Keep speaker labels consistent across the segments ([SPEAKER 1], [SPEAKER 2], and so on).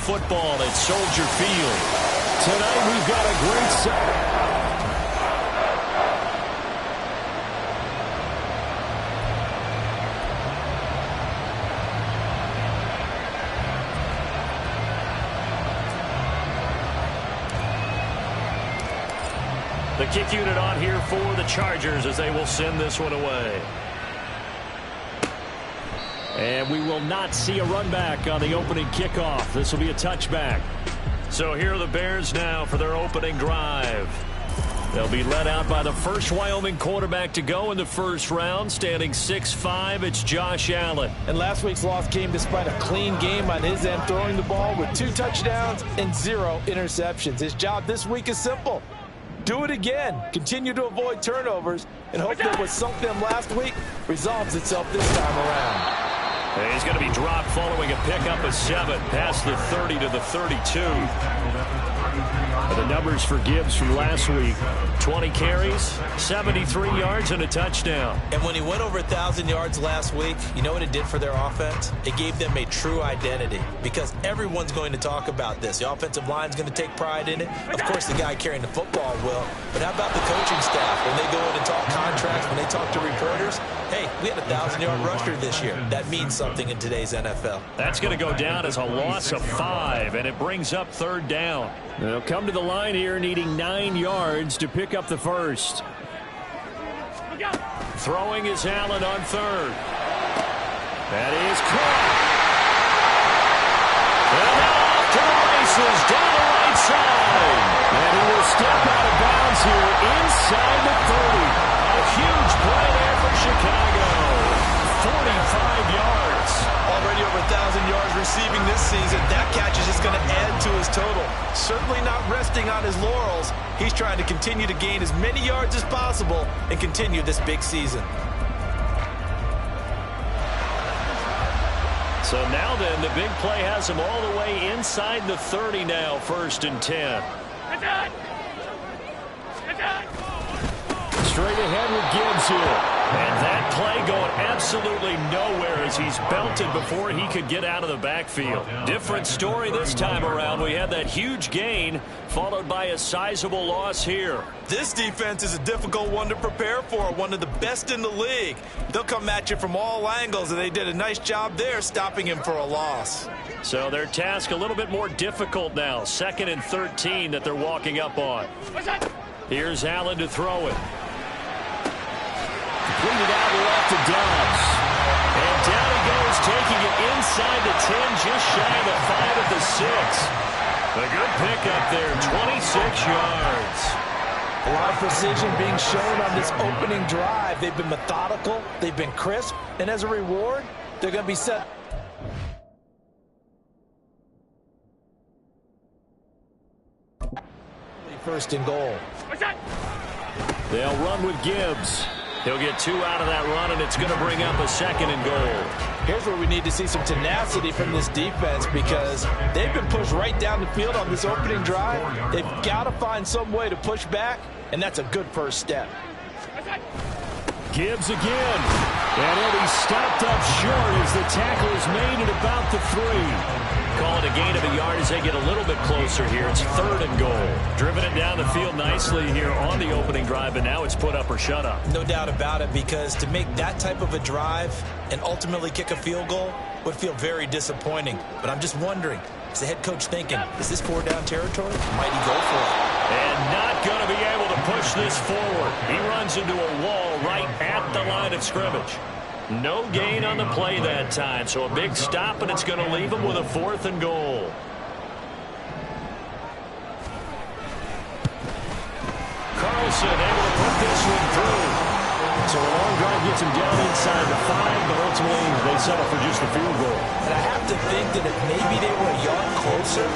[SPEAKER 1] football at Soldier Field. Tonight we've got a great set. The kick unit on here for the Chargers as they will send this one away. And we will not see a run back on the opening kickoff. This will be a touchback. So here are the Bears now for their opening drive. They'll be led out by the first Wyoming quarterback to go in the first round. Standing 6'5", it's Josh Allen.
[SPEAKER 2] And last week's loss came despite a clean game on his end, throwing the ball with 2 touchdowns and 0 interceptions. His job this week is simple. Do it again. Continue to avoid turnovers and hope that what sunk them last week resolves itself this time around.
[SPEAKER 1] And he's going to be dropped following a pickup of 7 past the 30 to the 32. The numbers for Gibbs from last week: 20 carries, 73 yards, and a touchdown.
[SPEAKER 2] And when he went over 1,000 yards last week, you know what it did for their offense? It gave them a true identity, because everyone's going to talk about this. The offensive line's going to take pride in it. Of course, the guy carrying the football will. But how about the coaching staff? When they go in and talk contracts, when they talk to reporters, hey, we had a 1,000-yard rusher this year. That means something in today's NFL.
[SPEAKER 1] That's going to go down as a loss of 5, and it brings up 3rd down. They'll come to the line here needing 9 yards to pick up the first. Throwing is Allen on 3rd. That is caught. And off to the races down the right side. And he will step out of bounds here inside the 30. A huge play there for Chicago. 45 yards.
[SPEAKER 2] Already over 1,000 yards receiving this season. That catch is just going to add to his total. Certainly not resting on his laurels. He's trying to continue to gain as many yards as possible and continue this big season.
[SPEAKER 1] So now then, the big play has him all the way inside the 30 now, 1st and 10. Straight ahead with Gibbs here. And that play going absolutely nowhere as he's belted before he could get out of the backfield. Different story this time around. We had that huge gain followed by a sizable loss here.
[SPEAKER 2] This defense is a difficult one to prepare for, one of the best in the league. They'll come at you from all angles, and they did a nice job there stopping him for a loss.
[SPEAKER 1] So their task a little bit more difficult now. 2nd and 13 that they're walking up on. Here's Allen to throw it. Completed out left to Dobbs. And down he goes, taking it inside the 10, just shy of the 5 at the 6. A good pickup there, 26 yards.
[SPEAKER 2] A lot of precision being shown on this opening drive. They've been methodical, they've been crisp, and as a reward, they're going to be set. 1st and goal.
[SPEAKER 1] They'll run with Gibbs. He'll get 2 out of that run, and it's going to bring up a 2nd and goal.
[SPEAKER 2] Here's where we need to see some tenacity from this defense, because they've been pushed right down the field on this opening drive. They've got to find some way to push back, and that's a good first step.
[SPEAKER 1] Gibbs again. And he'll be stopped up short as the tackle is made at about the 3. Call it a gain of a yard as they get a little bit closer here. It's 3rd and goal. Driven it down the field nicely here on the opening drive, and now it's put up or shut up.
[SPEAKER 2] No doubt about it, because to make that type of a drive and ultimately kick a field goal would feel very disappointing. But I'm just wondering, is the head coach thinking, is this 4-down territory? Might he go for it?
[SPEAKER 1] And not going to be able to push this forward. He runs into a wall right at the line of scrimmage. No gain on the play that time, so a big stop, and it's going to leave him with a 4th and goal. Carlson able to put this one through. So a long drive gets him down inside the 5, but ultimately they settle for just the field goal.
[SPEAKER 2] And I have to think that if maybe they were a yard closer,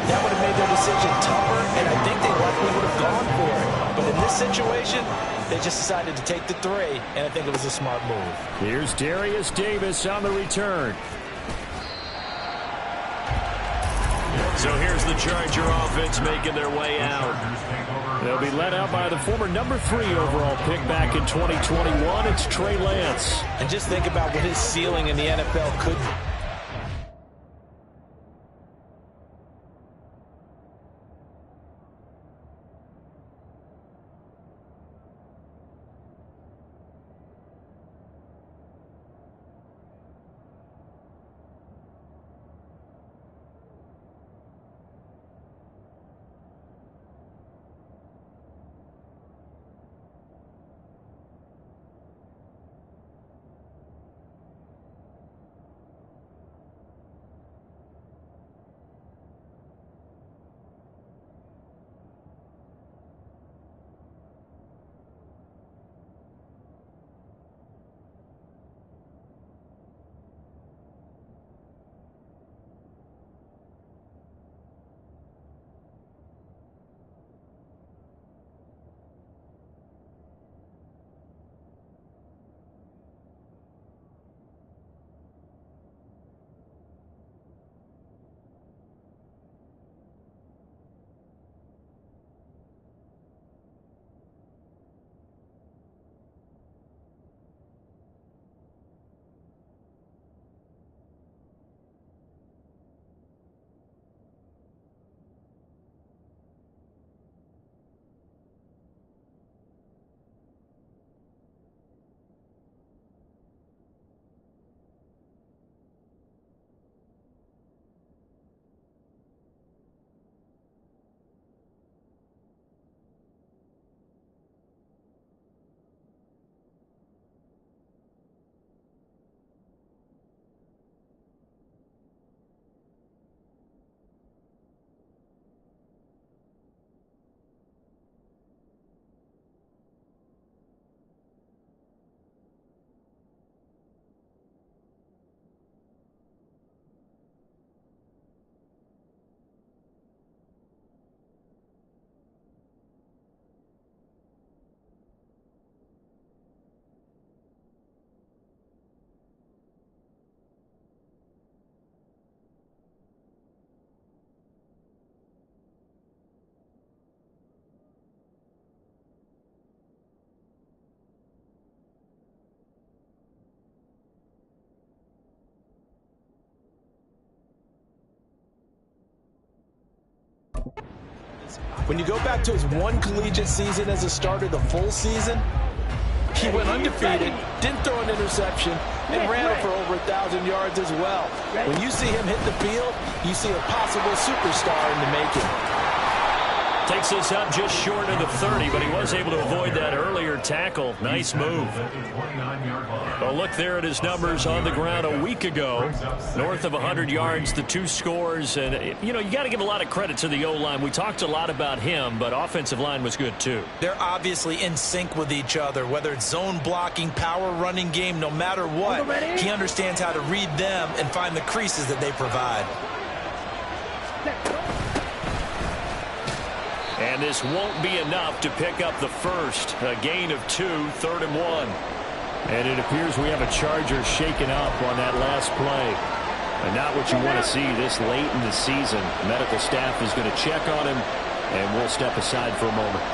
[SPEAKER 2] that would have made their decision tougher, and I think they likely would have gone for it. But in this situation, they just decided to take the 3, and I think it was a smart move.
[SPEAKER 1] Here's Darius Davis on the return. So here's the Charger offense making their way out. They'll be led out by the former number 3 overall pick back in 2021. It's Trey Lance.
[SPEAKER 2] And just think about what his ceiling in the NFL could be. When you go back to his one collegiate season as a starter, the full season, he went undefeated, didn't throw an interception, and ran for over 1,000 yards as well. When you see him hit the field, you see a possible superstar in the making.
[SPEAKER 1] Takes this up just short of the 30, but he was able to avoid that earlier tackle. Nice move. Well, look there at his numbers on the ground a week ago. North of 100 yards, the 2 scores. And, you know, you got to give a lot of credit to the O-line. We talked a lot about him, but offensive line was good too. They're
[SPEAKER 2] obviously in sync with each other, whether it's zone blocking, power running game, no matter what. He understands how to read them and find the creases that they provide.
[SPEAKER 1] And this won't be enough to pick up the first. A gain of 2, 3rd and 1. And it appears we have a Charger shaken up on that last play. And not what you want to see this late in the season. Medical staff is going to check on him, and we'll step aside for a moment.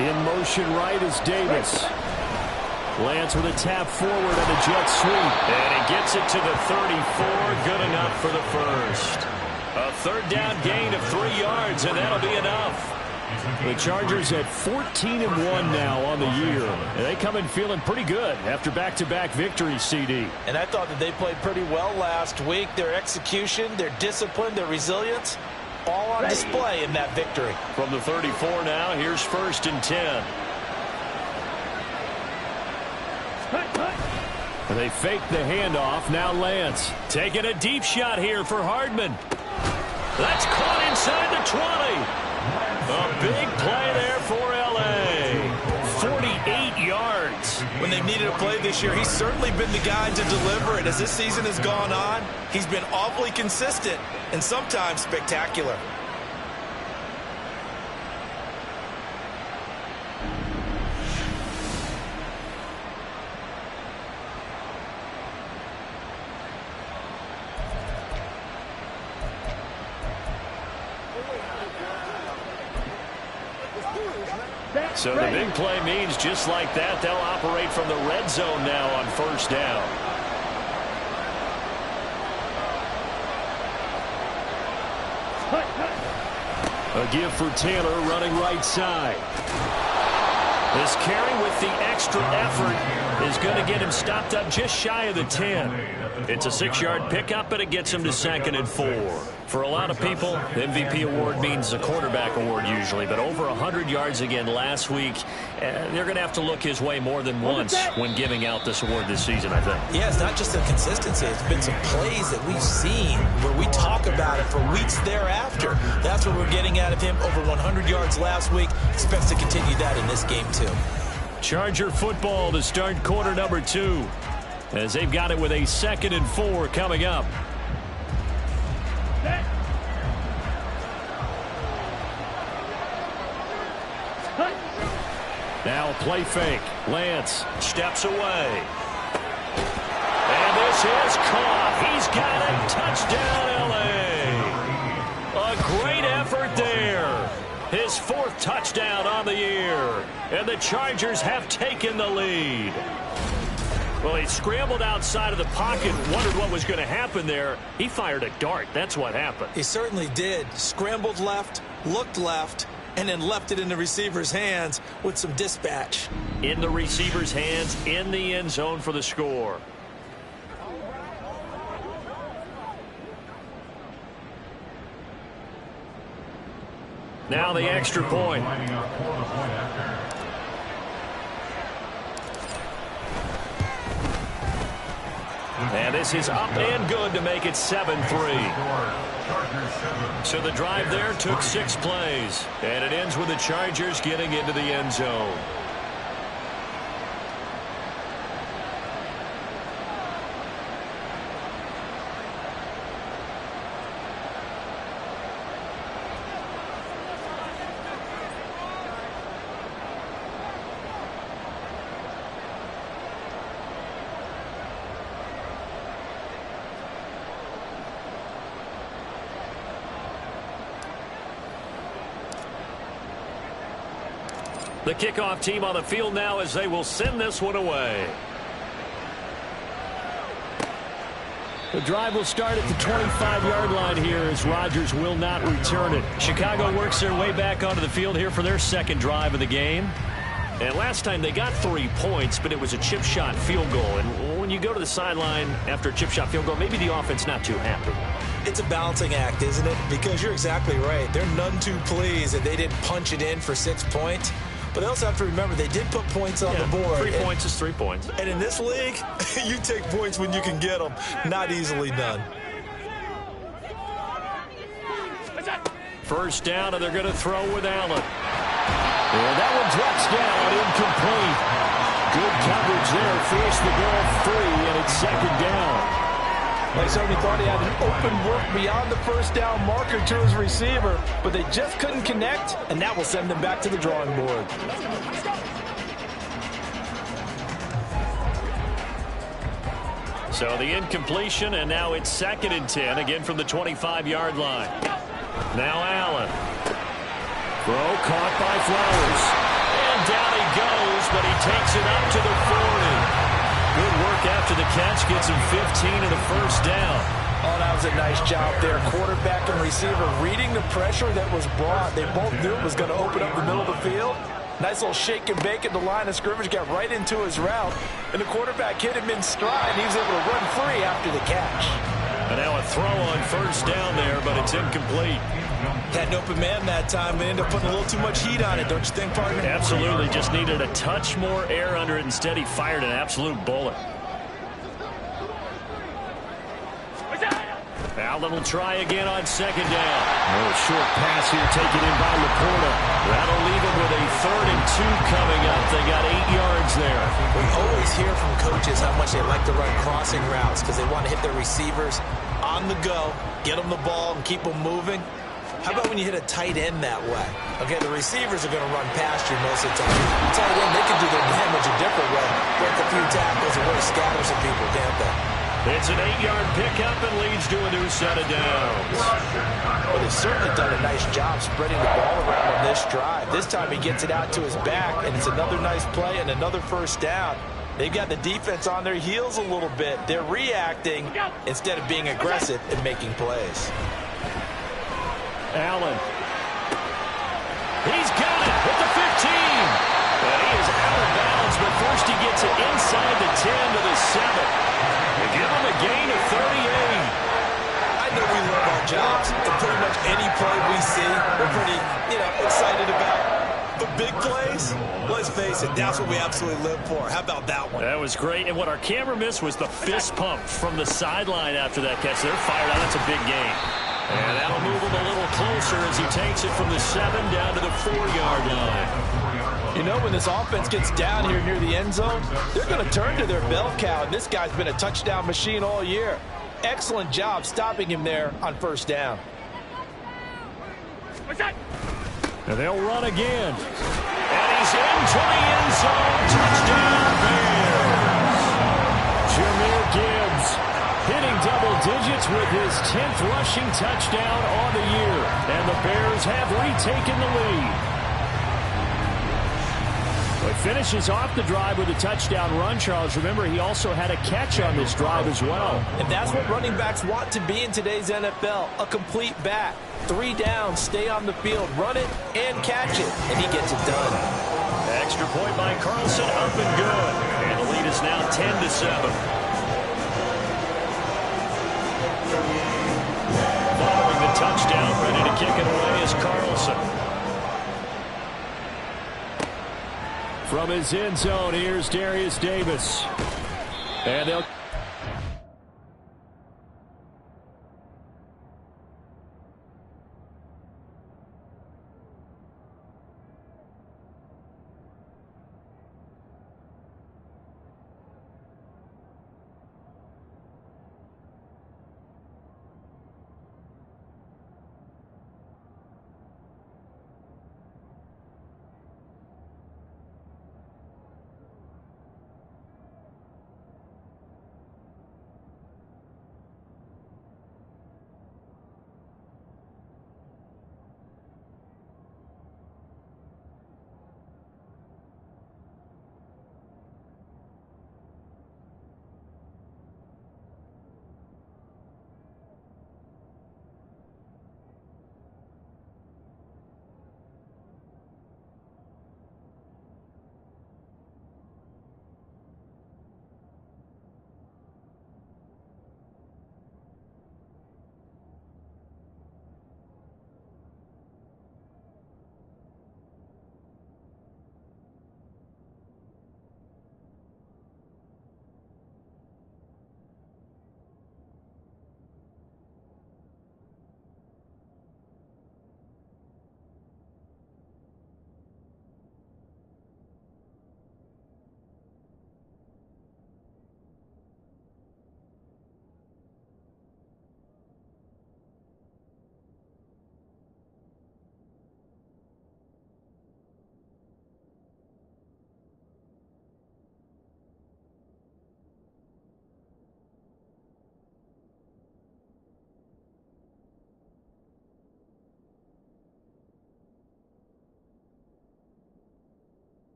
[SPEAKER 1] In motion right is Davis. Lance with a tap forward and a jet sweep. And he gets it to the 34. Good enough for the first. A 3rd down gain of 3 yards, and that'll be enough. The Chargers at 14-1 now on the year. And they come in feeling pretty good after back-to-back victories, CD.
[SPEAKER 2] And I thought that they played pretty well last week. Their execution, their discipline, their resilience, all on display in that victory.
[SPEAKER 1] From the 34 now, here's 1st and 10. They fake the handoff. Now Lance taking a deep shot here for Hardman. That's caught inside the 20. A big play there for L.A. 48 yards.
[SPEAKER 2] When they've needed a play this year, he's certainly been the guy to deliver it. As this season has gone on, he's been awfully consistent and sometimes spectacular.
[SPEAKER 1] So the big play means just like that, they'll operate from the red zone now on 1st down. A give for Taylor running right side. This carry with the extra effort is going to get him stopped up just shy of the 10. It's a 6-yard pickup, but it gets him to 2nd and 4. For a lot of people, the MVP award means a quarterback award usually, but over 100 yards again last week. They're going to have to look his way more than once when giving out this award this season, I think.
[SPEAKER 2] Yeah, it's not just the consistency. It's been some plays that we've seen where we talk about it for weeks thereafter. That's what we're getting out of him. Over 100 yards last week. Expects to continue that in this game, too.
[SPEAKER 1] Charger football to start quarter number 2. As they've got it with a 2nd and 4 coming up. Now a play fake. Lance steps away. And this is caught. He's got it. Touchdown, L.A. A great effort there. His 4th touchdown on the year. And the Chargers have taken the lead. Well, he scrambled outside of the pocket, wondered what was going to happen there. He fired a dart. That's what happened.
[SPEAKER 2] He certainly did. Scrambled left, looked left, and then left it in the receiver's hands with some dispatch.
[SPEAKER 1] In the receiver's hands, in the end zone for the score. Now the extra point. And this is up and good to make it 7-3. So the drive there took 6 plays. And it ends with the Chargers getting into the end zone. The kickoff team on the field now as they will send this one away. The drive will start at the 25-yard line here as Rodgers will not return it. Chicago works their way back onto the field here for their second drive of the game. And last time they got 3 points, but it was a chip shot field goal. And when you go to the sideline after a chip shot field goal, maybe the offense not too happy.
[SPEAKER 2] It's a balancing act, isn't it? Because you're exactly right. They're none too pleased that they didn't punch it in for 6 points. But they also have to remember they did put points on the board.
[SPEAKER 1] 3 points is 3 points.
[SPEAKER 2] And in this league, you take points when you can get them. Not easily done.
[SPEAKER 1] First down, and they're going to throw with Allen. And that one drops down, incomplete. Good coverage there. Forced the ball free, and it's second down.
[SPEAKER 3] Like somebody thought he had an open work beyond the first down marker to his receiver, but they just couldn't connect, and that will send them back to the drawing board.
[SPEAKER 1] So the incompletion, and now it's 2nd and 10, again from the 25-yard line. Now Allen. Throw caught by Flowers. And down he goes, but he takes it up to the 40. Good work after the catch, gets him 15 and a first down.
[SPEAKER 3] Oh, that was a nice job there. Quarterback and receiver reading the pressure that was brought. They both knew it was going to open up the middle of the field. Nice little shake and bake at the line of scrimmage, got right into his route. And the quarterback hit him in stride, and he was able to run free after the catch.
[SPEAKER 1] And now a throw on first down there, but it's incomplete.
[SPEAKER 2] Had an open man that time and ended up putting a little too much heat on it, don't you think, partner?
[SPEAKER 1] Absolutely. Just needed a touch more air under it. Instead, he fired an absolute bullet. Allen will try again on second down. Oh, a short pass here taken in by Laporta. That'll leave him with a 3rd and 2 coming up. They got 8 yards there.
[SPEAKER 2] We always hear from coaches how much they like to run crossing routes because they want to hit their receivers on the go, get them the ball, and keep them moving. How about when you hit a tight end that way? Okay, the receivers are going to run past you most of the time. Tight end, they can do their damage a different way. Break a few tackles and really scatter some people, can't they?
[SPEAKER 1] It's an 8-yard pickup and leads to a new set of downs.
[SPEAKER 3] Well, they've certainly done a nice job spreading the ball around on this drive. This time he gets it out to his back, and it's another nice play and another first down. They've got the defense on their heels a little bit. They're reacting instead of being aggressive and making plays.
[SPEAKER 1] Allen. He's got it at the 15. And he is out of bounds, but first he gets it inside the 10 to the 7. They give him a gain of 38.
[SPEAKER 2] I know we love our jobs, and pretty much any play we see, we're pretty, excited about. But big plays, let's face it, that's what we absolutely live for. How about that one?
[SPEAKER 1] That was great. And what our camera missed was the fist pump from the sideline after that catch. They're fired out. That's a big gain. And that'll move him a little closer as he takes it from the 7 down to the 4-yard line.
[SPEAKER 3] You know, when this offense gets down here near the end zone, they're going to turn to their bell cow, and this guy's been a touchdown machine all year. Excellent job stopping him there on first down.
[SPEAKER 1] And they'll run again. And he's into the end zone. Touchdown, Bears. Jahmyr Gibbs hitting double digits with his 10th rushing touchdown on the year. And the Bears have retaken the lead. Well, he finishes off the drive with a touchdown run, Charles. Remember, he also had a catch on this drive as well.
[SPEAKER 3] And that's what running backs want to be in today's NFL, a complete back. 3 downs, stay on the field, run it, and catch it. And he gets it done.
[SPEAKER 1] Extra point by Carlson, up and good. And the lead is now 10-7. Following the touchdown, ready to kick it away is Carlson. From his end zone, here's Darius Davis. And they'll...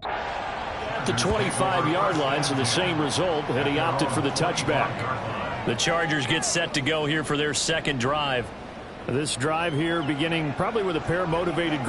[SPEAKER 1] At the 25-yard line, so the same result, and he opted for the touchback. The Chargers get set to go here for their second drive. This drive here beginning probably with a pair of motivated.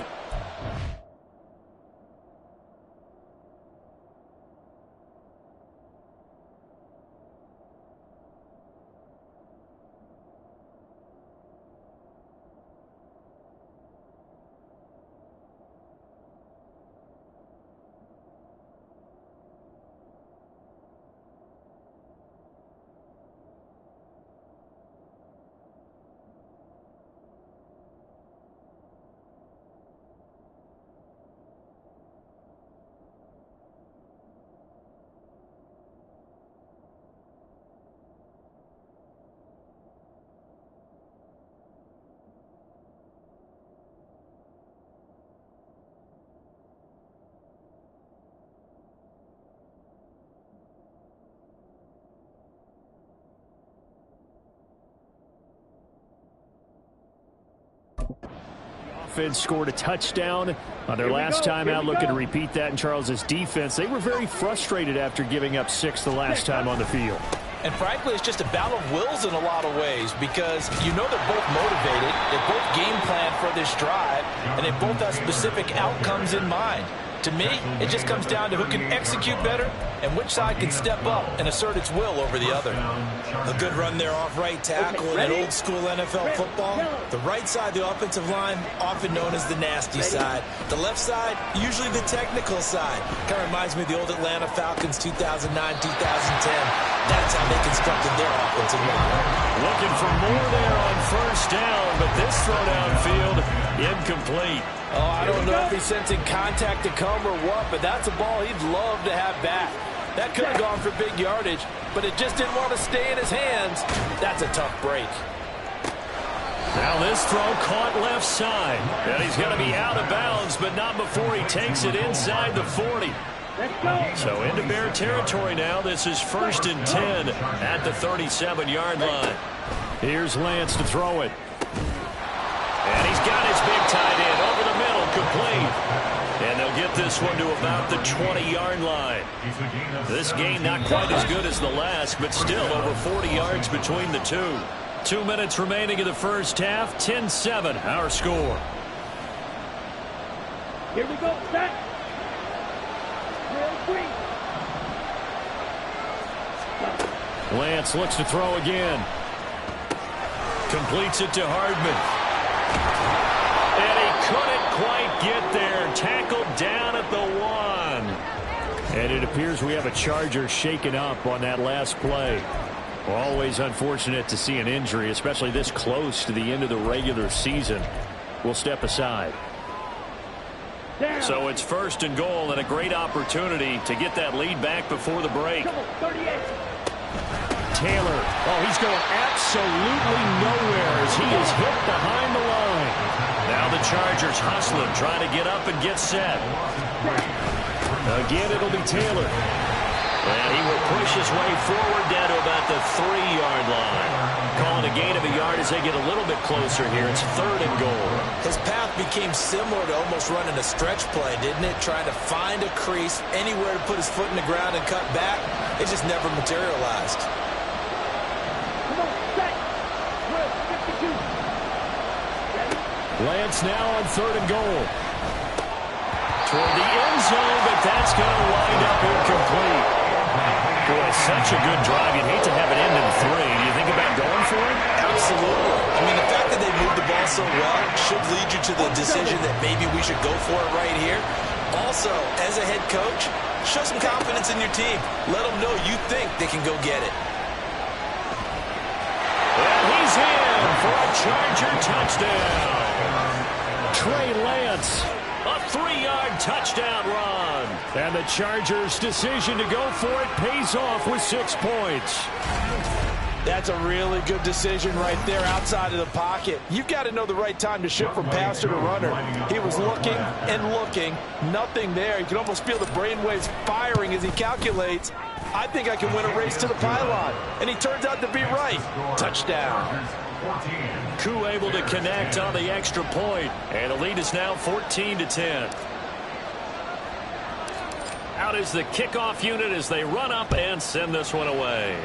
[SPEAKER 1] Offense scored a touchdown on their last time out, looking to repeat that in Charles's defense. They were very frustrated after giving up 6 the last time on the field.
[SPEAKER 3] And frankly, it's just a battle of wills in a lot of ways because you know they're both motivated, they both game plan for this drive, and they both have specific outcomes in mind. To me, it just comes down to who can execute better and which side can step up and assert its will over the other.
[SPEAKER 2] A good run there off right tackle in old school NFL football. The right side, the offensive line, often known as the nasty side. The left side, usually the technical side. Kind of reminds me of the old Atlanta Falcons 2009, 2010. That's how they constructed their offensive line.
[SPEAKER 1] Looking for more there on first down, but this throw downfield incomplete.
[SPEAKER 3] Oh, I don't know if he's sensing contact to come or what, but that's a ball he'd love to have back. That could have gone for big yardage, but it just didn't want to stay in his hands. That's a tough break.
[SPEAKER 1] Now this throw caught left side. And he's going to be out of bounds, but not before he takes it inside the 40. So into Bear territory now. This is 1st and 10 at the 37-yard line. Here's Lance to throw it. And he's got his big tight end over the middle, complete. And they'll get this one to about the 20-yard line. This game not quite as good as the last, but still over 40 yards between the two. 2 minutes remaining in the first half, 10-7 our score.
[SPEAKER 4] Here we go, set.
[SPEAKER 1] Lance looks to throw again. Completes it to Hardman. And he couldn't quite get there. Tackled down at the 1. And it appears we have a Charger shaken up on that last play. Always unfortunate to see an injury, especially this close to the end of the regular season. We'll step aside. So it's 1st and goal and a great opportunity to get that lead back before the break. Taylor, oh, he's going absolutely nowhere as he is hit behind the line. Now the Chargers hustling, trying to get up and get set. Again, it'll be Taylor. And he will push his way forward down to about the 3-yard line. Calling a gain of a yard as they get a little bit closer here. It's 3rd and goal.
[SPEAKER 2] His path became similar to almost running a stretch play, didn't it? Trying to find a crease, anywhere to put his foot in the ground and cut back. It just never materialized.
[SPEAKER 1] Lance now on 3rd and goal. Toward the end zone, but that's going to wind up incomplete. Boy, such a good drive. You'd hate to have it end in 3. Do you think about going for it?
[SPEAKER 2] Absolutely. I mean, the fact that they moved the ball so well should lead you to the decision that maybe we should go for it right here. Also, as a head coach, show some confidence in your team. Let them know you think they can go get it.
[SPEAKER 1] And he's in for a Charger touchdown. Trey Lance, a 3-yard touchdown run. And the Chargers' decision to go for it pays off with 6 points.
[SPEAKER 3] That's a really good decision right there outside of the pocket. You've got to know the right time to shift from passer to runner. He was looking and looking. Nothing there. You can almost feel the brainwaves firing as he calculates. I think I can win a race to the pylon. And he turns out to be right. Touchdown.
[SPEAKER 1] Koo able to connect on the extra point. And the lead is now 14-10. Out is the kickoff unit as they run up and send this one away.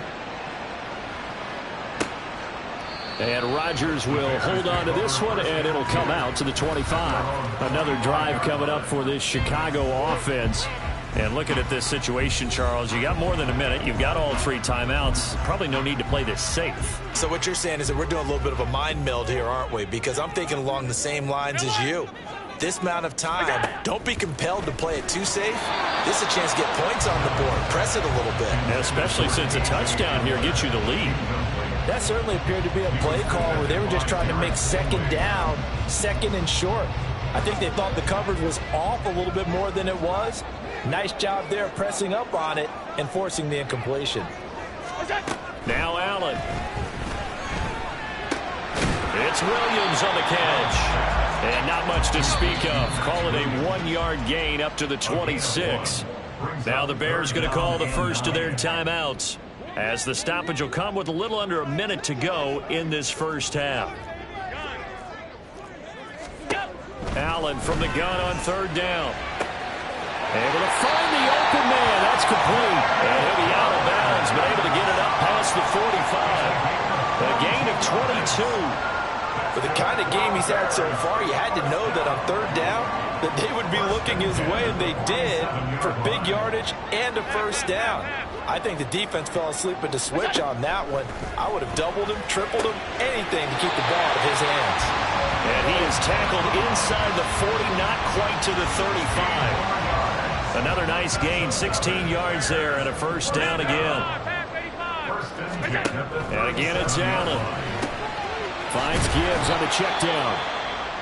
[SPEAKER 1] And Rodgers will hold on to this one, and it'll come out to the 25. Another drive coming up for this Chicago offense. And looking at this situation, Charles, you got more than a minute. You've got all 3 timeouts. Probably no need to play this safe.
[SPEAKER 2] So what you're saying is that we're doing a little bit of a mind meld here, aren't we? Because I'm thinking along the same lines as you. This amount of time, don't be compelled to play it too safe. This is a chance to get points on the board. Press it a little bit.
[SPEAKER 1] And especially since a touchdown here gets you the lead.
[SPEAKER 3] That certainly appeared to be a play call where they were just trying to make second down, second and short. I think they thought the coverage was off a little bit more than it was. Nice job there pressing up on it and forcing the incompletion.
[SPEAKER 1] Now Allen. It's Williams on the catch. And not much to speak of. Call it a 1-yard gain up to the 26. Now the Bears going to call the first of their timeouts, as the stoppage will come with a little under a minute to go in this first half. Allen from the gun on 3rd down. Able to find the open man. That's complete. And he'll be out of bounds, but able to get it up past the 45. A gain of 22.
[SPEAKER 3] For the kind of game he's had so far, you had to know that on 3rd down that they would be looking his way, and they did, for big yardage and a first down. I think the defense fell asleep at the switch on that one. I would have doubled him, tripled him, anything to keep the ball out of his hands.
[SPEAKER 1] And he is tackled inside the 40, not quite to the 35. Another nice gain, 16 yards there, and a first down again. And again it's Allen. Finds Gibbs on the check down.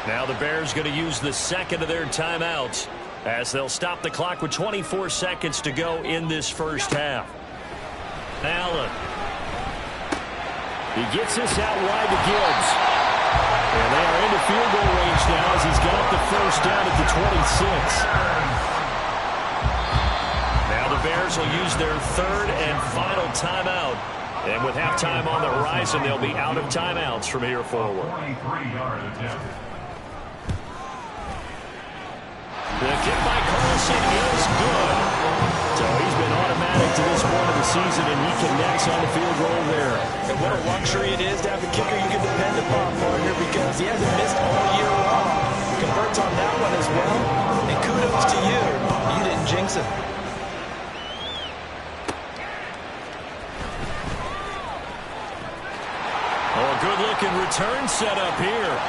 [SPEAKER 1] Now the Bears going to use the second of their timeouts, as they'll stop the clock with 24 seconds to go in this first half. Allen. He gets this out wide to Gibbs. And they are into field goal range now as he's got the first down at the 26. Now the Bears will use their 3rd and final timeout. And with halftime on the horizon, they'll be out of timeouts from here forward. The kick by Carlson is good. So he's been automatic to this point of the season, and he connects on the field goal there.
[SPEAKER 2] And what a luxury it is to have a kicker you can depend upon, partner, because he hasn't missed all year long. Converts on that one as well. And kudos to you. You didn't jinx him.
[SPEAKER 1] Oh, a good-looking return set up here.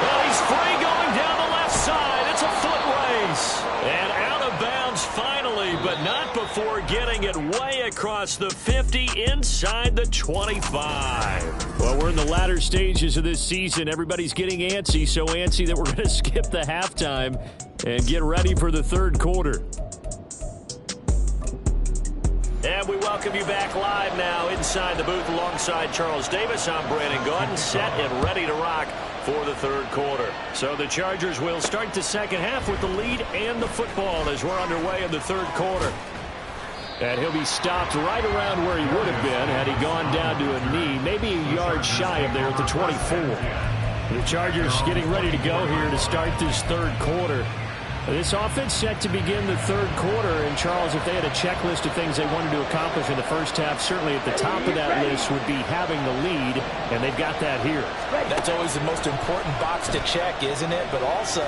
[SPEAKER 1] Well, he's free going down the left side. It's a foot race. And out of bounds finally, but not before getting it way across the 50 inside the 25. Well, we're in the latter stages of this season. Everybody's getting antsy, so antsy that we're going to skip the halftime and get ready for the 3rd quarter. And we welcome you back live now inside the booth alongside Charles Davis. I'm Brandon Gaudin, set and ready to rock for the 3rd quarter. So the Chargers will start the second half with the lead and the football as we're underway in the 3rd quarter. And he'll be stopped right around where he would have been had he gone down to a knee, maybe a yard shy of there at the 24. The Chargers getting ready to go here to start this 3rd quarter. This offense set to begin the 3rd quarter, and Charles, if they had a checklist of things they wanted to accomplish in the first half, certainly at the top of that list would be having the lead, and they've got that here.
[SPEAKER 3] That's always the most important box to check, isn't it? But also,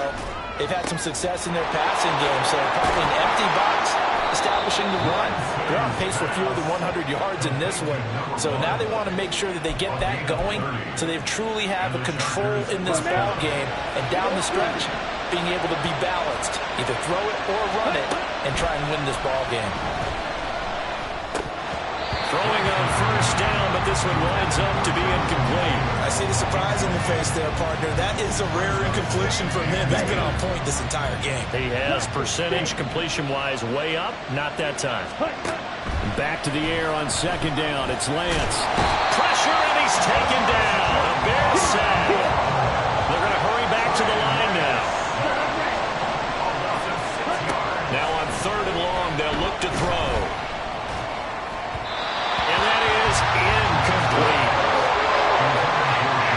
[SPEAKER 3] they've had some success in their passing game, so probably an empty box establishing the run. They're on pace for fewer than 100 yards in this one, so now they want to make sure that they get that going so they truly have a control in this ball game, and down the stretch, being able to be balanced, either throw it or run it, and try and win this ball game.
[SPEAKER 1] Throwing on first down, but this one winds up to be incomplete.
[SPEAKER 2] I see the surprise in the face there, partner. That is a rare incompletion from him. He's been on point this entire game.
[SPEAKER 1] He has percentage completion-wise way up, not that time. Back to the air on 2nd down. It's Lance. Pressure, and he's taken down. A Bear sack. They're going to hurry back to the line now. Now on 3rd and long, they'll look to throw. And that is incomplete.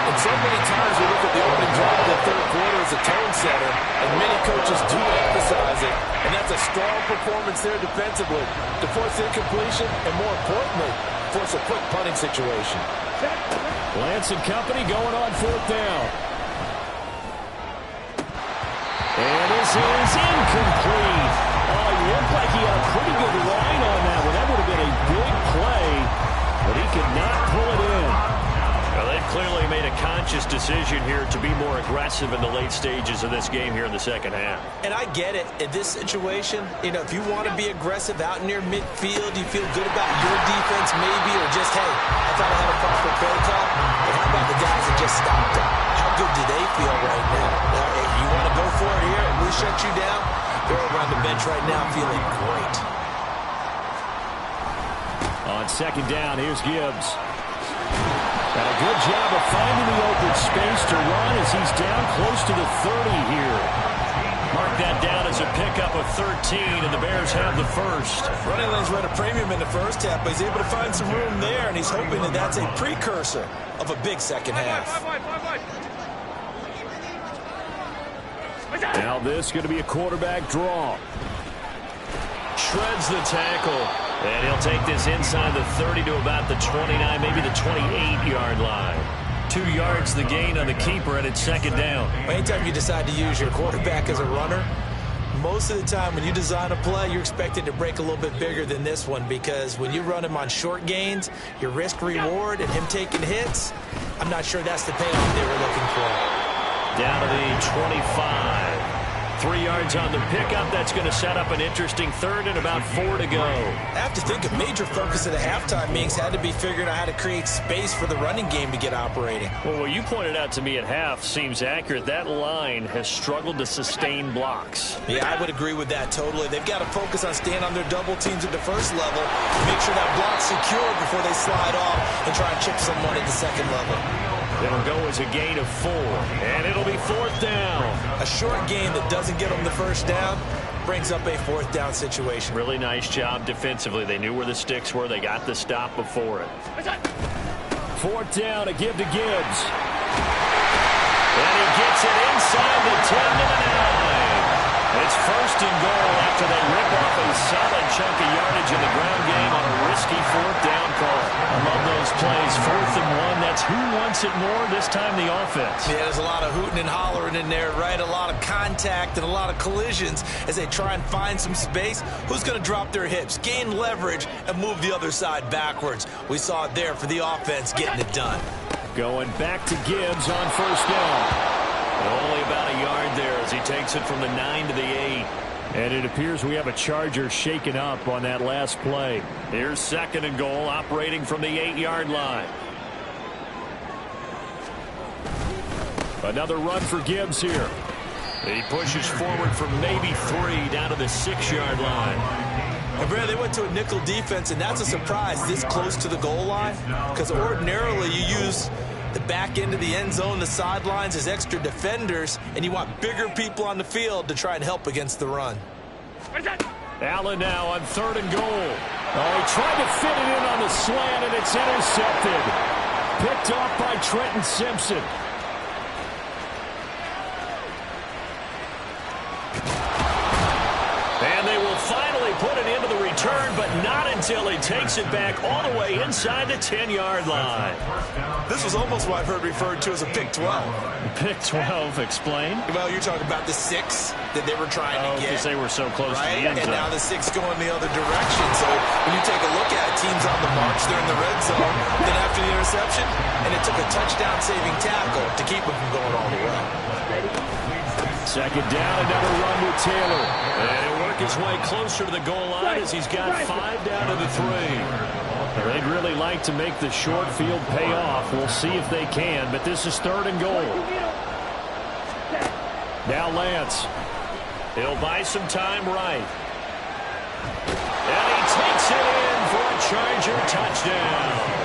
[SPEAKER 3] And so many times we look at the opening drive of the 3rd quarter as a tone center, and many coaches do emphasize it, and that's a strong performance there defensively to force incompletion and, more importantly, force a quick punting situation.
[SPEAKER 1] Lance and company going on 4th down. And this is incomplete. Oh, it looked like he had a pretty good line on that one. That would have been a big play, but he could not pull it in. Well, they've clearly made a conscious decision here to be more aggressive in the late stages of this game here in the second half.
[SPEAKER 2] And I get it. In this situation, you know, if you want to be aggressive out near midfield, you feel good about your defense maybe, or just, hey, I thought I had a proper play call. But how about the guys that just stopped it? How good do they feel right now? If you want to go for it here and we shut you down, they're around the bench right now feeling great.
[SPEAKER 1] On 2nd down, here's Gibbs. Got a good job of finding the open space to run as he's down close to the 30 here. Mark that down as a pickup of 13, and the Bears have the first.
[SPEAKER 2] Running lanes were at a premium in the first half, but he's able to find some room there, and he's hoping that that's a precursor of a big second half.
[SPEAKER 1] Now this is going to be a quarterback draw. Shreds the tackle. And he'll take this inside the 30 to about the 29, maybe the 28-yard line. 2 yards the gain on the keeper, and it's 2nd down.
[SPEAKER 2] Anytime you decide to use your quarterback as a runner, most of the time when you design a play, you're expected to break a little bit bigger than this one, because when you run him on short gains, your risk-reward and him taking hits, I'm not sure that's the payoff they were looking for.
[SPEAKER 1] Down to the 25. 3 yards on the pickup. That's going to set up an interesting 3rd and about 4 to go.
[SPEAKER 2] I have to think a major focus of the halftime meetings had to be figuring out how to create space for the running game to get operating.
[SPEAKER 1] Well, what you pointed out to me at half seems accurate. That line has struggled to sustain blocks.
[SPEAKER 2] Yeah, I would agree with that totally. They've got to focus on staying on their double teams at the first level, make sure that block's secure before they slide off and try and chip someone at the second level.
[SPEAKER 1] It'll go as a gain of 4, and it'll be 4th down.
[SPEAKER 2] A short gain that doesn't get them the first down brings up a 4th down situation.
[SPEAKER 1] Really nice job defensively. They knew where the sticks were. They got the stop before it. 4th down, a give to Gibbs. And he gets it inside the 10 to the 9. It's 1st and goal after they rip off a solid chunk of yardage in the ground game on a risky 4th down call. I love those plays. 4th and 1. That's who wants it more, this time the offense.
[SPEAKER 2] Yeah, there's a lot of hooting and hollering in there, right? A lot of contact and a lot of collisions as they try and find some space. Who's going to drop their hips, gain leverage, and move the other side backwards? We saw it there for the offense getting it done.
[SPEAKER 1] Going back to Gibbs on 1st down. Only about a yard there as he takes it from the 9 to the 8. And it appears we have a Charger shaken up on that last play. Here's 2nd and goal, operating from the 8-yard line. Another run for Gibbs here. He pushes forward from maybe 3 down to the 6-yard line.
[SPEAKER 2] And Brad, they went to a nickel defense, and that's a surprise this close to the goal line, because ordinarily you use the back end of the end zone, the sidelines as extra defenders, and you want bigger people on the field to try and help against the run.
[SPEAKER 1] Allen now on 3rd and goal. Oh, he tried to fit it in on the slant, and it's intercepted. Picked off by Trenton Simpson. And they will finally put it into the return, but not until he takes it back all the way inside the 10-yard line.
[SPEAKER 2] This was almost what I've heard referred to as a pick 12.
[SPEAKER 1] Pick 12, explain?
[SPEAKER 2] Well, you're talking about the 6 that they were trying to get.
[SPEAKER 1] Because they were so close to the end zone.
[SPEAKER 2] And now the 6 going the other direction. So when you take a look at it, teams on the march, they're in the red zone. Then after the interception, and it took a touchdown-saving tackle to keep them from going all the way.
[SPEAKER 1] 2nd down, another run with Taylor. And he'll work his way closer to the goal line as he's got 5 down to the 3. They'd really like to make the short field pay off. We'll see if they can, but this is 3rd and goal. Now Lance. He'll buy some time right. And he takes it in for a Charger touchdown.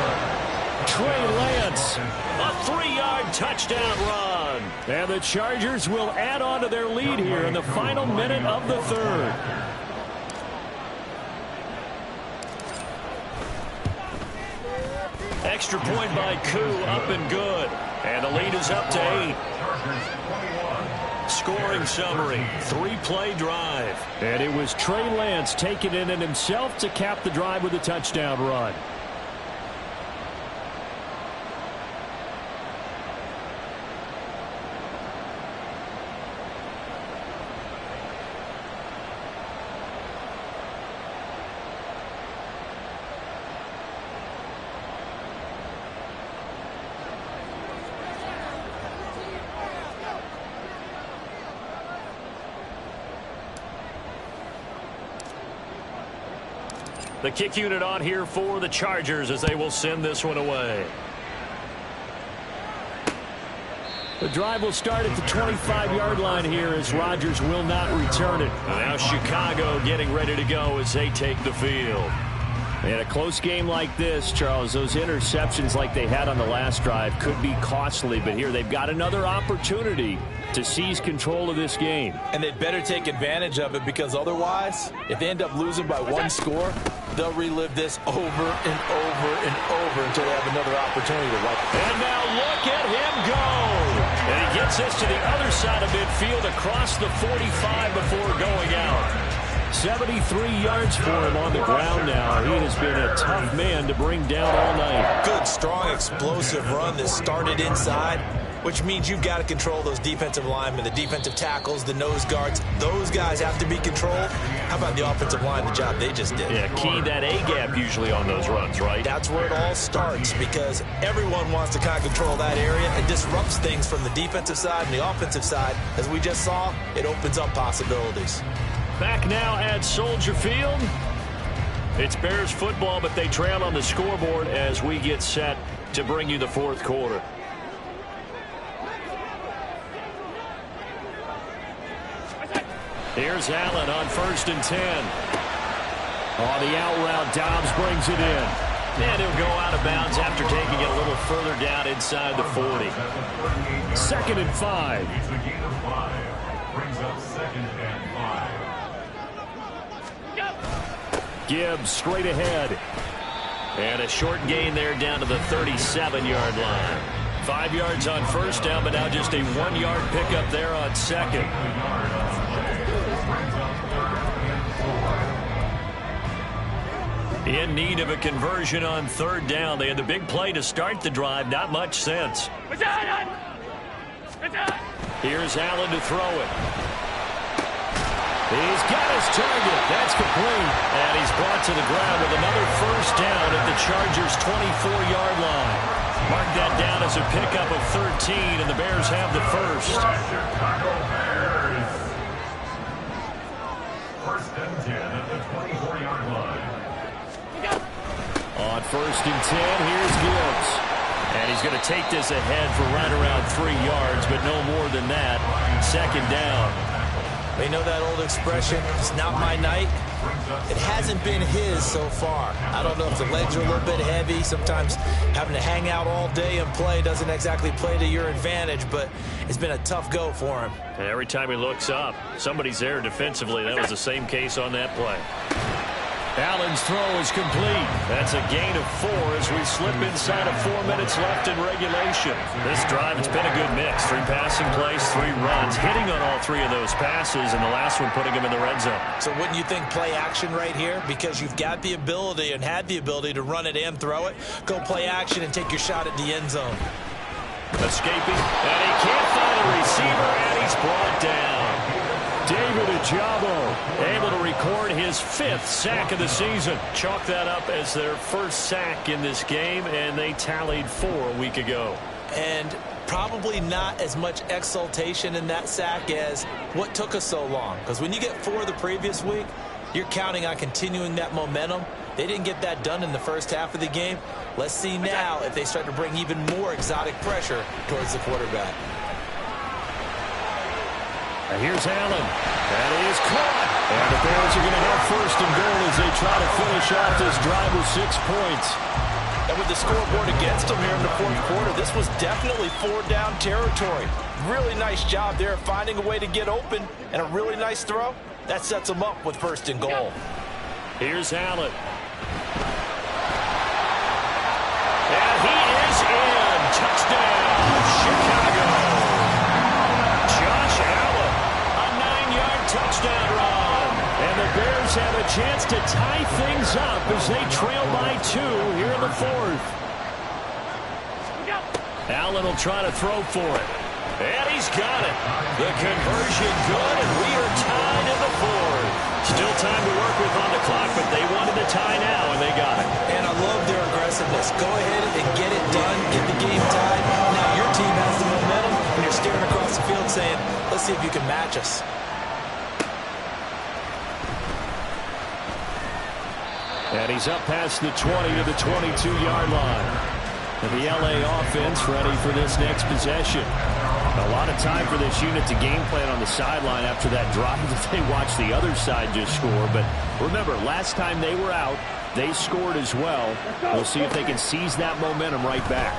[SPEAKER 1] Trey Lance, a 3-yard touchdown run. And the Chargers will add on to their lead here in the final minute of the 3rd. Extra point by Koo, up and good. And the lead is up to 8. Scoring summary, 3-play drive. And it was Trey Lance taking it in himself to cap the drive with a touchdown run. The kick unit on here for the Chargers as they will send this one away. The drive will start at the 25-yard line here as Rodgers will not return it. And now Chicago getting ready to go as they take the field. In a close game like this, Charles, those interceptions like they had on the last drive could be costly. But here they've got another opportunity to seize control of this game.
[SPEAKER 3] And they'd better take advantage of it, because otherwise, if they end up losing by one score, they'll relive this over and over and over until they have another opportunity to wipe it.
[SPEAKER 1] And now look at him go. And he gets us to the other side of midfield across the 45 before going out. 73 yards for him on the ground now. He has been a tough man to bring down all night.
[SPEAKER 2] Good, strong, explosive run that started inside, which means you've got to control those defensive linemen, the defensive tackles, the nose guards. Those guys have to be controlled. How about the offensive line, the job they just did?
[SPEAKER 1] Yeah, key that A-gap usually on those runs, right?
[SPEAKER 2] That's where it all starts, because everyone wants to kind of control that area. It disrupts things from the defensive side and the offensive side. As we just saw, it opens up possibilities.
[SPEAKER 1] Back now at Soldier Field. It's Bears football, but they trail on the scoreboard as we get set to bring you the fourth quarter. Here's Allen on 1st and 10. On the out route, Dobbs brings it in. And he'll go out of bounds after taking it a little further down inside the 40. 2nd and 5.
[SPEAKER 4] Brings up 2nd and 5.
[SPEAKER 1] Gibbs straight ahead. And a short gain there down to the 37-yard line. 5 yards on first down, but now just a 1-yard pickup there on second. In need of a conversion on 3rd down. They had the big play to start the drive. Not much sense. Here's Allen to throw it. He's got his target. That's complete. And he's brought to the ground with another first down at the Chargers' 24-yard line. Mark that down as a pickup of 13, and the Bears have the first.
[SPEAKER 4] First and 10 at the 24-yard line.
[SPEAKER 1] On 1st and 10, here's Gibbs. And he's going to take this ahead for right around 3 yards, but no more than that. 2nd down.
[SPEAKER 2] You know that old expression, it's not my night? It hasn't been his so far. I don't know if the legs are a little bit heavy. Sometimes having to hang out all day and play doesn't exactly play to your advantage, but it's been a tough go for him.
[SPEAKER 1] And every time he looks up, somebody's there defensively. That was the same case on that play. Allen's throw is complete. That's a gain of 4 as we slip inside of 4 minutes left in regulation. This drive, it's been a good mix. 3 passing plays, 3 runs, hitting on all 3 of those passes, and the last one putting him in the red zone.
[SPEAKER 2] So wouldn't you think play action right here? Because you've got the ability and had the ability to run it and throw it. Go play action and take your shot at the end zone.
[SPEAKER 1] Escaping, and he can't find a receiver, and he's brought down. David Ojabo able to record his 5th sack of the season. Chalk that up as their first sack in this game, and they tallied 4 a week ago.
[SPEAKER 2] And probably not as much exultation in that sack as what took us so long. Because when you get 4 the previous week, you're counting on continuing that momentum. They didn't get that done in the first half of the game. Let's see now if they start to bring even more exotic pressure towards the quarterback.
[SPEAKER 1] And here's Allen. That is caught. And the Bears are going to have 1st and goal as they try to finish off this drive with 6 points.
[SPEAKER 3] And with the scoreboard against them here in the 4th quarter, this was definitely 4-down territory. Really nice job there finding a way to get open, and a really nice throw. That sets them up with 1st and goal.
[SPEAKER 1] Here's Allen. And he is in. Touchdown, Chicago. Josh Allen chance to tie things up as they trail by 2 here in the fourth. Allen will try to throw for it. And he's got it. The conversion good, and we are tied in the fourth. Still time to work with on the clock, but they wanted to tie now, and they got it.
[SPEAKER 2] And I love their aggressiveness. Go ahead and get it done. Get the game tied. Now your team has the momentum, and you're staring across the field saying, let's see if you can match us.
[SPEAKER 1] And he's up past the 20 to the 22-yard line. And the LA offense ready for this next possession. A lot of time for this unit to game plan on the sideline after that drive that they watched the other side just score. But remember, last time they were out, they scored as well. We'll see if they can seize that momentum right back.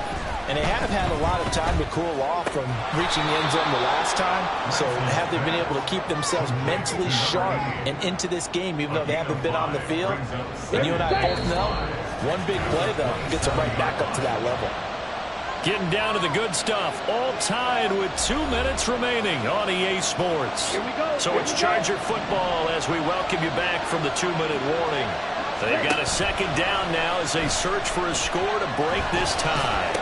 [SPEAKER 3] And they have had a lot of time to cool off from reaching the end zone the last time. So have they been able to keep themselves mentally sharp and into this game, even though they haven't been on the field? And you and I both know, one big play, though, gets them right back up to that level.
[SPEAKER 1] Getting down to the good stuff, all tied with 2 minutes remaining on EA Sports. So it's Charger football as we welcome you back from the 2-minute warning. They've got a second down now as they search for a score to break this tie.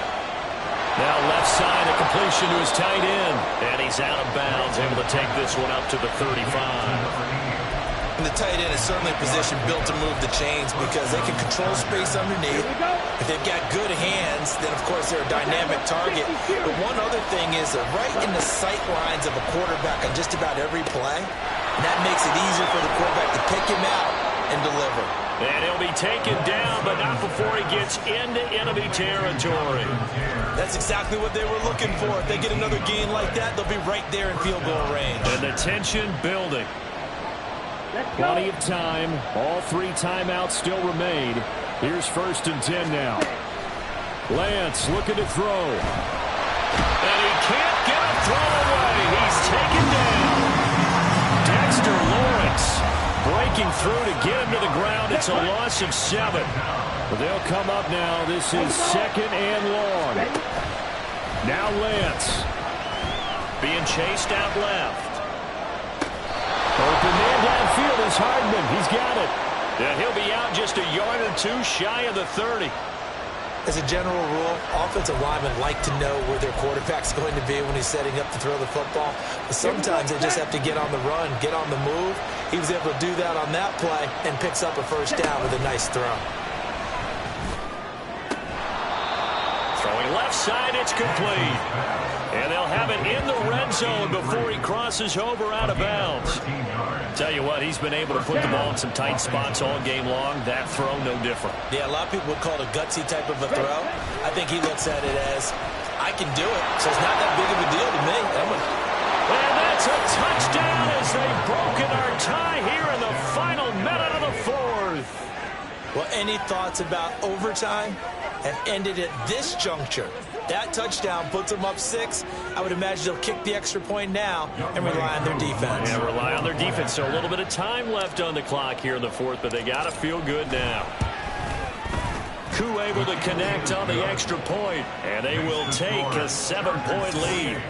[SPEAKER 1] Now left side, a completion to his tight end. And he's out of bounds, able to take this one up to the 35.
[SPEAKER 2] And the tight end is certainly a position built to move the chains because they can control space underneath. If they've got good hands, then, of course, they're a dynamic target. But one other thing is right in the sight lines of a quarterback on just about every play. And that makes it easier for the quarterback to pick him out and deliver.
[SPEAKER 1] And he'll be taken down, but not before he gets into enemy territory.
[SPEAKER 2] That's exactly what they were looking for. If they get another gain like that, they'll be right there in field goal range.
[SPEAKER 1] And the tension building. Plenty of time. All 3 timeouts still remain. Here's 1st and 10 now. Lance looking to throw. And he can't get a throw away. He's taken down. Dexter Lawrence breaking through to get him to the ground. It's a loss of 7. But they'll come up now. This is 2nd and long. Now Lance being chased out left. Open man downfield is Hardman. He's got it. And he'll be out just a yard or 2 shy of the 30.
[SPEAKER 2] As a general rule, offensive linemen like to know where their quarterback's going to be when he's setting up to throw the football. But sometimes they just have to get on the run, get on the move. He was able to do that on that play and picks up a 1st down with a nice throw.
[SPEAKER 1] Throwing left side, it's complete. And they'll have it in the red zone before he crosses over out of bounds. Tell you what, he's been able to put the ball in some tight spots all game long. That throw, no different.
[SPEAKER 2] Yeah, a lot of people would call it a gutsy type of a throw. I think he looks at it as, I can do it, so it's not that big of a deal to me.
[SPEAKER 1] And that's a touchdown as they've broken our tie here in the final minute of the 4th.
[SPEAKER 2] Well, any thoughts about overtime have ended at this juncture? That touchdown puts them up 6. I would imagine they'll kick the extra point now and rely on their defense.
[SPEAKER 1] Yeah, rely on their defense. So a little bit of time left on the clock here in the 4th, but they got to feel good now. Koo able to connect on the extra point, and they will take a 7-point lead.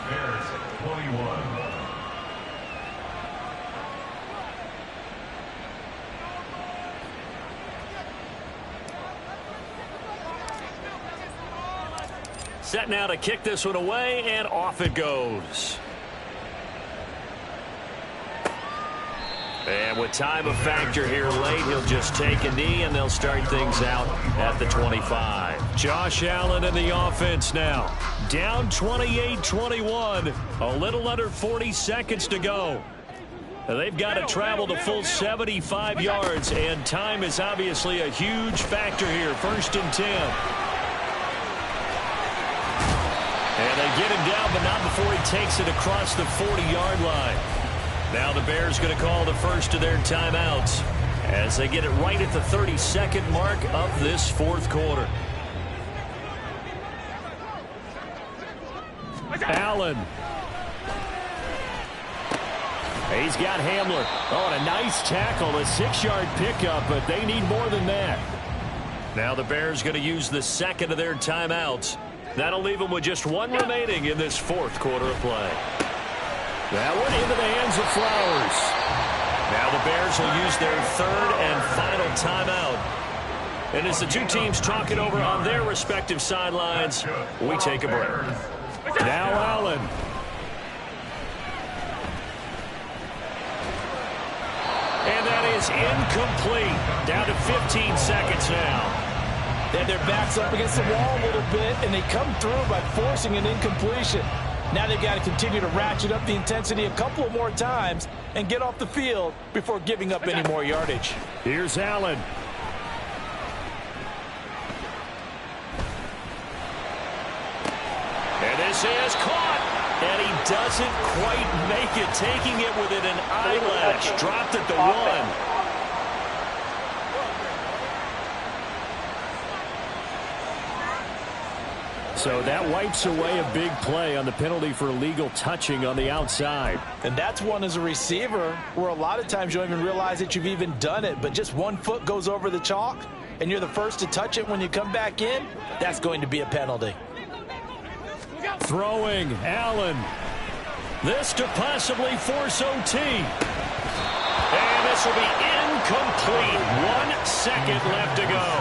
[SPEAKER 4] Bears 21.
[SPEAKER 1] Set now to kick this one away, and off it goes. And with time a factor here late, he'll just take a knee, and they'll start things out at the 25. Josh Allen in the offense now. Down 28-21. A little under 40 seconds to go. They've got to travel the full 75 yards, and time is obviously a huge factor here. 1st and 10. And they get him down, but not before he takes it across the 40-yard line. Now the Bears going to call the first of their timeouts as they get it right at the 32nd mark of this 4th quarter. Allen. He's got Hamler. Oh, and a nice tackle, a 6-yard pickup, but they need more than that. Now the Bears going to use the 2nd of their timeouts. That'll leave them with just 1 remaining in this 4th quarter of play. That one into the hands of Flowers. Now the Bears will use their third and final timeout. And as the two teams talk it over on their respective sidelines, we take a break. Now Allen. And that is incomplete. Down to 15 seconds now.
[SPEAKER 3] They had their backs up against the wall a little bit, and they come through by forcing an incompletion. Now they've got to continue to ratchet up the intensity a couple of more times and get off the field before giving up any more yardage.
[SPEAKER 1] Here's Allen. And this is caught. And he doesn't quite make it, taking it within an eyelash. Dropped at the 1. So that wipes away a big play on the penalty for illegal touching on the outside.
[SPEAKER 3] And that's one as a receiver where a lot of times you don't even realize that you've even done it, but just one foot goes over the chalk and you're the first to touch it when you come back in. That's going to be a penalty.
[SPEAKER 1] Throwing, Allen. This to possibly force OT. And this will be incomplete. 1 second left to go.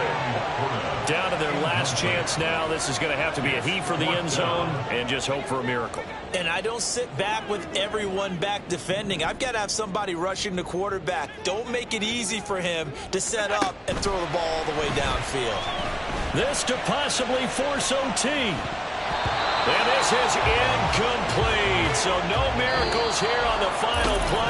[SPEAKER 1] Down to their last chance now. This is going to have to be a heave for the end zone and just hope for a miracle.
[SPEAKER 2] And I don't sit back with everyone back defending. I've got to have somebody rushing the quarterback. Don't make it easy for him to set up and throw the ball all the way downfield.
[SPEAKER 1] This to possibly force OT. And this is incomplete. So no miracles here on the final play.